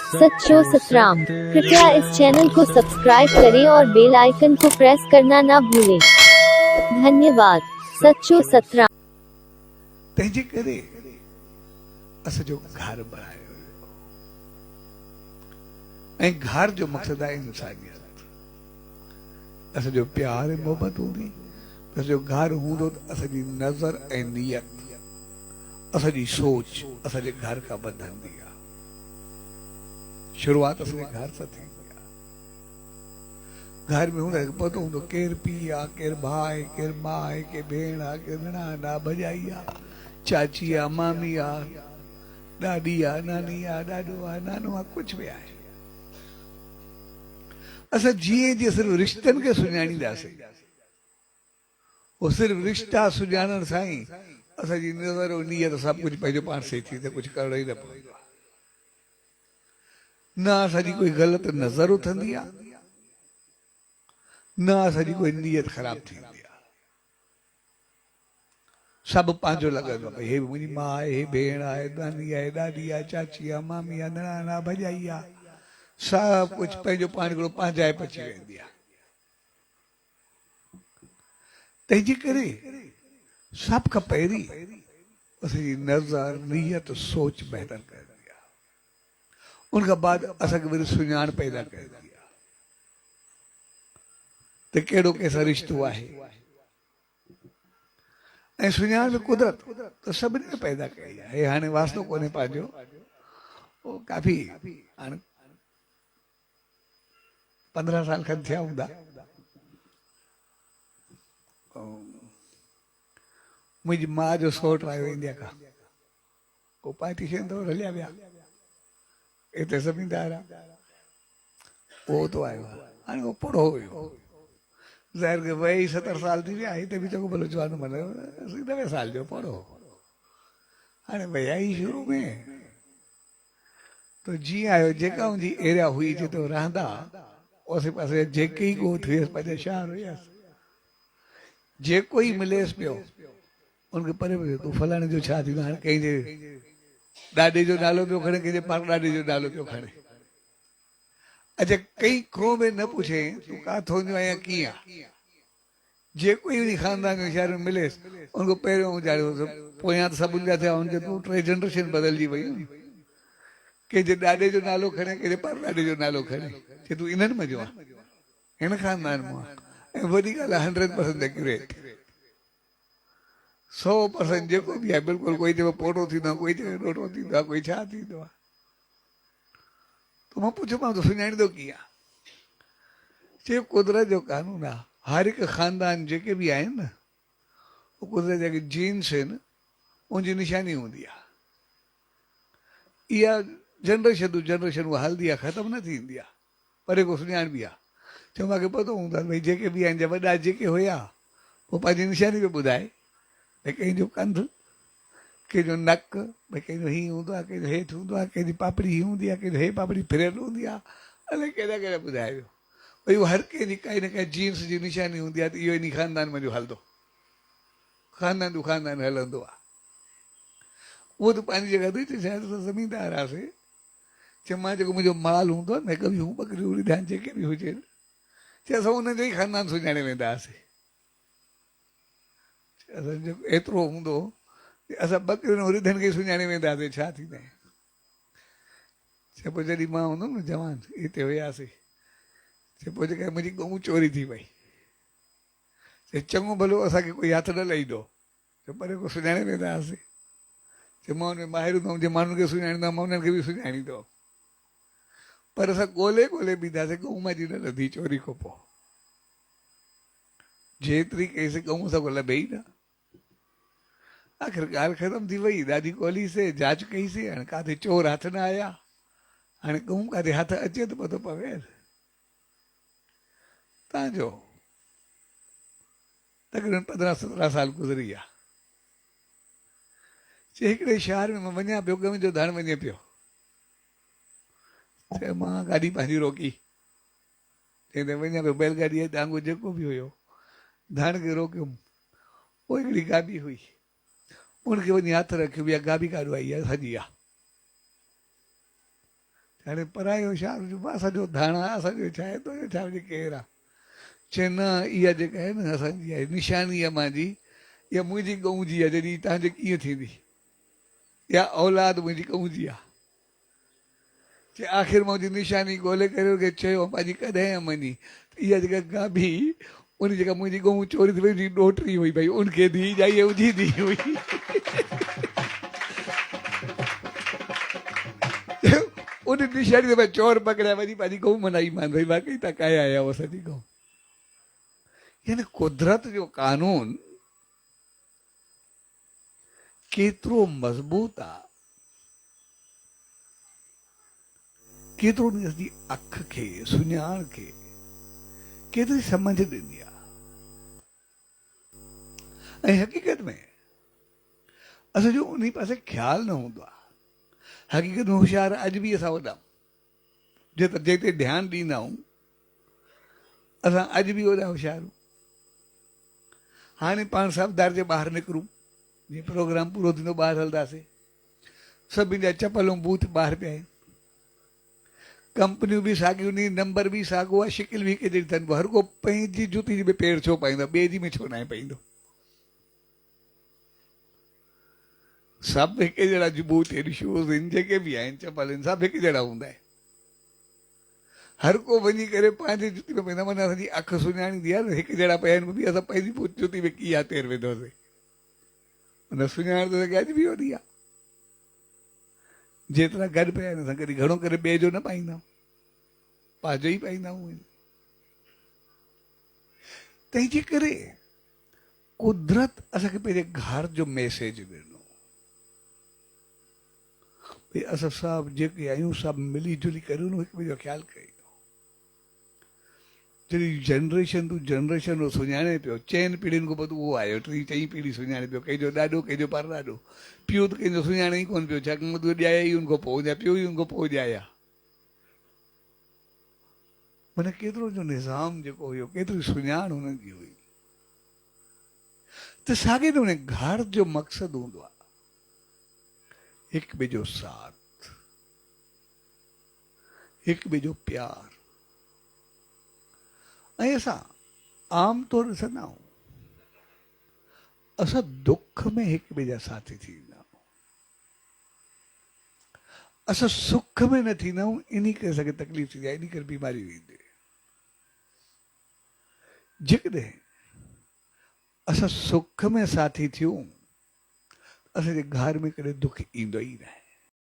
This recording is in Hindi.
सच्चो सतराम। कृपया इस चैनल को सब्सक्राइब करें और बेल आइकन को प्रेस करना ना भूलें। धन्यवाद। सच्चो सतराम। तंहिंजे करे असांजो घर बणायो ऐं घर जो मक़सदु आहे इंसानियत। असांजो प्यार ऐं मोहबत हूंदी, असांजो घर हूंदो त असांजी नज़र ऐं नियत, असांजी सोच असांजे घर खां वधंदी आहे। शुरूआत असांजे घर सां थींदी आहे। घर में हूंदा पतो हूंदो केरु पीउ आहे, केरु भाउ आहे, केरु माउ आहे, केरु भेण आहे, केरु निणान आहे, भॼाई आहे, चाची आहे, मामी आहे, ॾाॾी आहे, नानी आहे, ॾाॾो आहे, नानो आहे, कुझु बि आहे। असां जीअं जीअं सिर्फ़ु रिश्तनि खे सुञाणींदासीं, उहो सिर्फ़ु रिश्ता सुञाणण सां ई असांजी नज़र ऐं नियत सभु कुझु पंहिंजो पाण सही थी त कुझु करणो ई न पवंदो आहे। न असांजी कोई ग़लति नज़र उथंदी आहे, न असांजी कोई नियत ख़राब थींदी आहे। सभु पंहिंजो लॻंदो आहे, हे मुंहिंजी माउ आहे, हे भेण आहे, नानी आहे, ॾाॾी आहे, चाची आहे, मामी आहे, निणान आहे, भॼाई आहे, सभु कुझु पंहिंजो पाण हिकिड़ो पंहिंजाइप अची वेंदी आहे। तंहिंजे करे सभ खां पहिरीं असांजी नज़र, नियत, सोच बहितर करदी आहे। उन खां बाद असांखे वरी सुञाण पैदा करदी आहे त कहिड़ो कंहिंसां रिश्तो आहे। ऐं सुञाण में कुदरत त सभिनी में पैदा कई आहे। हे हाणे वास्तो कोन्हे पंहिंजो, उहो काफ़ी हाणे 15 साल खनि थिया हूंदा। मुंहिंजी माउ जो सौट आयो इंडिया खां, पोइ पार्टीशन तो हलिया विया, हिते ज़मींदार आहे, उहो तो आयो आहे। हाणे उहो पढ़ो हुयो, ज़ाहिर के वही 70 साल थी विया, हिते बि चङो भलो जवान मनो 90 साल जो पढ़ो। हाणे विया ई शुरू में तो जीअं आयो, जेका हुनजी एरिया हुई जिते रहंदा आसे पासे जेके ई ॻोठ हुयसि, पंहिंजा शहर हुयसि, जेको ई मिलेसि पियो उनखे परे पियो, तूं फलाणे जो छा थींदो, हाणे कंहिंजे ॾाॾे जो नालो पियो खणे, कंहिंजे पर ॾाॾे जो नालो पियो खणे। अच्छा, कई खो में न पुछे तूं काथों जो आहीं, कीअं आहे, जेको ई उन ख़ानदान जो शहर में मिलेसि उनको पहिरियों वीचारियो, पोयां त सभु जा थिया, उनजे तूं 3 जनरेशन बदिलजी वयूं। कंहिंजे ॾाॾे जो नालो खणे, कंहिंजे पर ॾाॾे जो नालो खणे, चए तूं इन्हनि में जो आहे, हिन ख़ानदान मां। ऐं वॾी ॻाल्हि आहे 100% एक्यूरेट, 100% जेको बि आहे बिल्कुलु। कोई चए पोटो थींदो आहे, कोई चए ॾोटो थींदो आहे, कोई छा थींदो आहे। त मां पुछोमांसि तो सुञाणींदो कीअं? चए कुदरत जो कानून आहे, हर हिकु ख़ानदान जेके बि आहिनि न, उहो कुदरत जा जीन्स आहिनि, उनजी निशानी हूंदी आहे। इहा जनरेशन टू जनरेशन उहा हलंदी आहे, ख़तमु न थींदी आहे, पर को सुञाण बि आहे। चयो मूंखे पतो हूंदो आहे भई जेके बि आहिनि, वॾा जेके हुया, पोइ पंहिंजी निशानी पियो ॿुधाए, भई कंहिंजो कंधु, कंहिंजो नक, भई कंहिंजो हीअं हूंदो आहे, कंहिंजो हेठि हूंदो आहे, कंहिंजी पापड़ी हीअं हूंदी आहे, कंहिंजो हे पापड़ी फिरियल हूंदी आहे, अलाए कहिड़ा कहिड़ा ॿुधाए वियो। भई उहो हर कंहिंजी काई न काई जीन्स जी निशानी हूंदी आहे, त इहो इन ख़ानदान में जो हलंदो, ख़ानदान टू ख़ानदान हलंदो आहे। उहो त पंहिंजी जॻह ते चए शायदि असां ज़मीनदार हुआसीं। चए मां जेको मुंहिंजो माल हूंदो आहे न, हिकु बि हूं ॿकरियूं ॿुधाइनि जेके बि हुजनि, चए असां उनजो ई ख़ानदान सुञाणे वेंदा हुआसीं। असांजो एतिरो हूंदो असां ॿकरियुनि रिधनि खे सुञाणे वेंदासीं, छा थींदा आहिनि। चए पोइ जॾहिं मां हूंदुमि न जवान, हिते हुयासीं, चए पोइ जेका मुंहिंजी गऊं चोरी थी वई, चए चङो भलो असांखे कोई हथु न लहींदो, चए परे को सुञाणे वेंदा हुआसीं। चए मां हुन में माहिर हूंदुमि, जे माण्हुनि खे सुञाणींदो मां उन्हनि खे बि सुञाणींदो, पर असां ॻोल्हे ॻोल्हे बीठासीं, गऊं मुंहिंजी न लधी चोरी खां पोइ। जेतिरी कईसीं गऊं सां को लभे ई न। आख़िर ॻाल्हि ख़तमु थी वई, ॾाढी ॻोल्हीसीं, जांच कईसीं, हाणे काथे चोर हथ न आया, हाणे गऊं काथे हथु अचे त पतो पवे। तव्हांजो तक़रीबन 15-17 साल गुज़री विया। चए हिकिड़े शहर में मां वञा पियो, गऊं जो धण वञे पियो। चए मां गाॾी पंहिंजी रोकी, चईं वञा पियो बैलगाॾीअ टांगो जेको बि हुयो, धण खे रोकियुमि। पोइ हिकिड़ी गाॾी हुई, उनखे वञी हथु रखियो, इहा गाॾी काॾो आई आहे, सॼी आहे। हाणे परायो छा असांजो धाणा असांजो छा आहे तुंहिंजो छा हुजे केरु आहे चए न इहा जेका आहे न असांजी आहे निशानी आहे मुंहिंजी इहा मुंहिंजी गऊं जी आहे जॾहिं तव्हांजे कीअं थींदी इहा औलाद मुंहिंजी गऊं जी आहे चए आख़िर मां मुंहिंजी निशानी ॻोल्हे करे हुनखे चयो पंहिंजी कॾहिं मञी इहा जेका गाभी उन जेका मुंहिंजी गऊं चोरी थी वई ॾोटरी हुई भई उनखे धी जाई उजी धी हुई उन निशानी ते भई चोर पकड़िया वञी पंहिंजी गऊं मनाई मान भई वाकई तव्हां काया आया हुआ असांजी गऊं यानी कुदरत जो कानून केतिरो मज़बूत आहे केतिरो उनजी अख खे सुञाण खे केतिरी समझ ॾिनी आहे ऐं हक़ीक़त में असांजो उन पासे ख़्यालु न हूंदो आहे हक़ीक़त में होशियार अॼु बि असां वॾा जिते ध्यानु ॾींदा आहियूं असां अॼु बि वॾा होशियार आहियूं हाणे पाण सफ़दार जे ॿाहिरि निकिरूं जीअं प्रोग्राम पूरो थींदो ॿाहिरि हलंदासीं सभिनि जा चपल ऐं बूथ ॿाहिरि पिया आहिनि कंपनियूं बि साॻियूं नी नंबर बि साॻियो आहे शिकिल बि हिकु जहिड़ी अथनि हर को पंहिंजी जुती जी बि पेर छो पाईंदो ॿिए जी में छो न आहे पाईंदो सभु हिकु जहिड़ा बूथ आहिनि शूज़ आहिनि जेके बि आहिनि चपल आहिनि सभु हिकु जहिड़ा हूंदा आहिनि हर को वञी करे पंहिंजी जुती में पाईंदा माना असांजी अखि सुञाणींदी आहे न हिकु जहिड़ा पिया आहिनि बि असां पंहिंजी जुती में कीअं तेर वेंदोसीं हुन सुञाण त अॼु बि वॾी आहे जेतिरा गॾु पिया आहिनि असां कॾहिं घणो करे ॿिए जो न पाईंदा आहियूं पंहिंजो ई पाईंदा आहियूं तंहिंजे करे कुदरत असांखे पंहिंजे घर जो मैसेज ॾिनो भई असां सभु जेके आहियूं सभु मिली जुली करे हिक ॿिए जो ख़्यालु कयूं जॾहिं जनरेशन टू जनरेशन उहो सुञाणे पियो 4 पीढ़ियुनि खां पोइ उहो आयो 3-4 पीढ़ी सुञाणे पियो कंहिंजो ॾाॾो कंहिंजो परॾाॾो पियो त कंहिंजो सुञाणे ई कोन पियो छाकाणि तूं ॼाया ई उन खां पोइ या पियो ई उन खां पोइ ॼाया माना केतिरो जो निज़ाम जेको हुयो केतिरी सुञाण हुननि जी हुई त साॻे नमूने घर जो मक़सदु हूंदो आहे हिक ॿिए जो साथ हिक ॿिए जो प्यार ऐं असां आम तौर ॾिसंदा आहियूं असां दुख में हिक ॿिए जा साथी थींदा आहियूं असां सुख में न थींदा आहियूं इन करे असांखे तकलीफ़ थींदी आहे इन करे बीमारी ईंदी जेकॾहिं असां सुख में साथी थियूं असांजे घर में कॾहिं दुख ईंदो ई न आहे